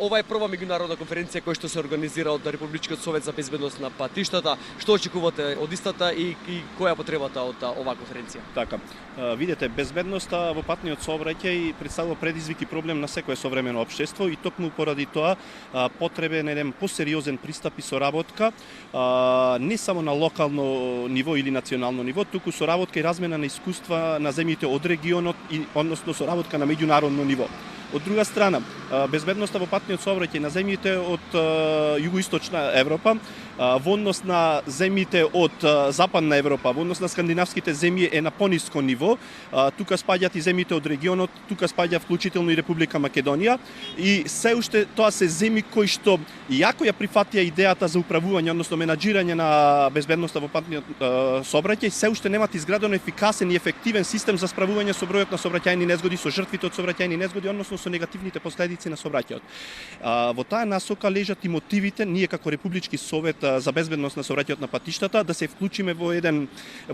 ова е прва меѓународна конференција која што се организира од Републичкиот совет за безбедност на патиштата. Што очекувате од истата и која е потребата од оваа конференција? Така, видете, безбедноста во патниот сообраќај представува предизвик и проблем на секое современо општество и токму поради тоа потребен еден посериозен пристап и соработка, не само на локално ниво или национално ниво, туку соработка и размена на искуства на земјите од регионот и односно соработка на меѓународно ниво. Од друга страна, безбедноста во патниот сообраќај на земјите од југоисточна Европа, во однос на земјите од западна Европа, во однос на скандинавските земји е на пониско ниво. Тука спаѓаат и земјите од регионот, тука спаѓа вклучително и Република Македонија и се уште тоа се земји кои што иако ја прифатија идејата за управување, односно менаџирање на безбедноста во патниот сообраќај, се уште немаат изграден ефикасен и ефективен систем за справување со бројот на сообраќајни незгоди, со жртвите од сообраќајни незгоди, односно со негативните последици на сообраќајот. Во таа насока лежат и мотивите ние како Републички совет за безбедност на сообраќајот на патиштата да се вклучиме во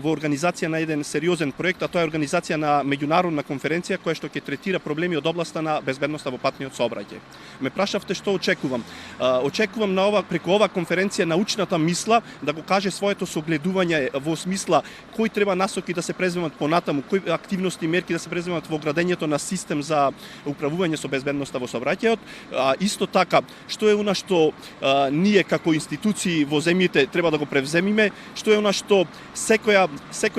организација на еден сериозен проект, а тоа е организација на меѓународна конференција која што ќе третира проблеми од областа на безбедноста во патниот сообраќај. Ме прашавте што очекувам. Очекувам на преку оваа конференција научната мисла да го каже своето согледување во смисла кои треба насоки да се преземат понатаму, кои активности и мерки да се преземат во градењето на систем за управување со безбедноста во сообраќајот. Исто така, што е она што ние како институции во земјите треба да го превземиме, што е она што секоја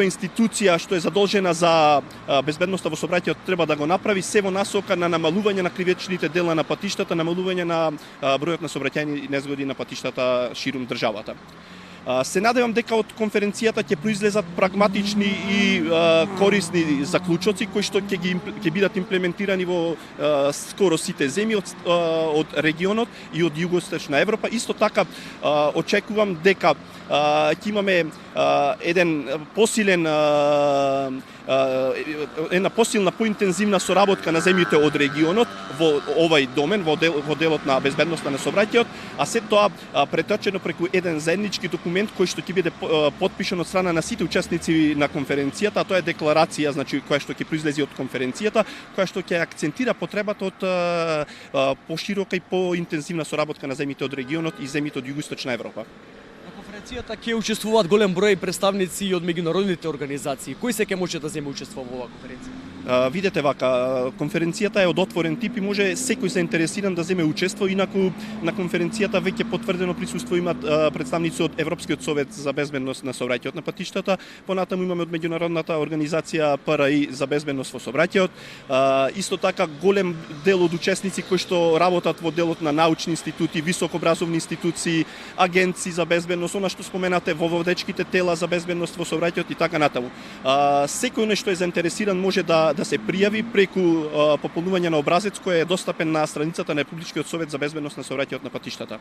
институција што е задолжена за безбедноста во сообраќајот треба да го направи, се во насока на намалување на кривечните дела на патиштата, намалување на бројот на сообраќајни незгоди на патиштата ширум државата. Се надевам дека од конференцијата ќе произлезат прагматични и корисни заклучоци кои што ќе бидат имплементирани во скоро сите земји од регионот и од југоисточна Европа. Исто така очекувам дека ќе имаме една посилна, поинтензивна соработка на земјите од регионот во овај домен, во делот на безбедноста на сообраќајот, а се тоа преточено преку еден заеднички документ кој што ќе биде потпишан од страна на сите учесници на конференцијата, а тоа е декларација, значи која што ќе произлезе од конференцијата, која што ќе акцентира потребата од поширока и поинтензивна соработка на земјите од регионот и земјите од југоисточна Европа. На конференцијата ќе учествуваат голем број представници од меѓународните организации. Кој се ќе може да земе учество во оваа конференција? Видете вака, конференцијата е од отворен тип и може секој заинтересиран да земе учество, инаку на конференцијата веќе потврдено присуство имат представници од Европскиот совет за безбедност на сообраќајот на патиштата, понатаму имаме од меѓународната организација ПРИ за безбедност во сообраќајот. Исто така голем дел од учесници кои што работат во делот на научни институти, високообразовни институции, агенции за безбедност, она што споменате во водечките тела за безбедност во сообраќајот и така натаму. Секој нешто е заинтересиран може да се пријави преку пополнување на образец кој е достапен на страницата на Републичкиот совет за безбедност на сообраќајот на патиштата.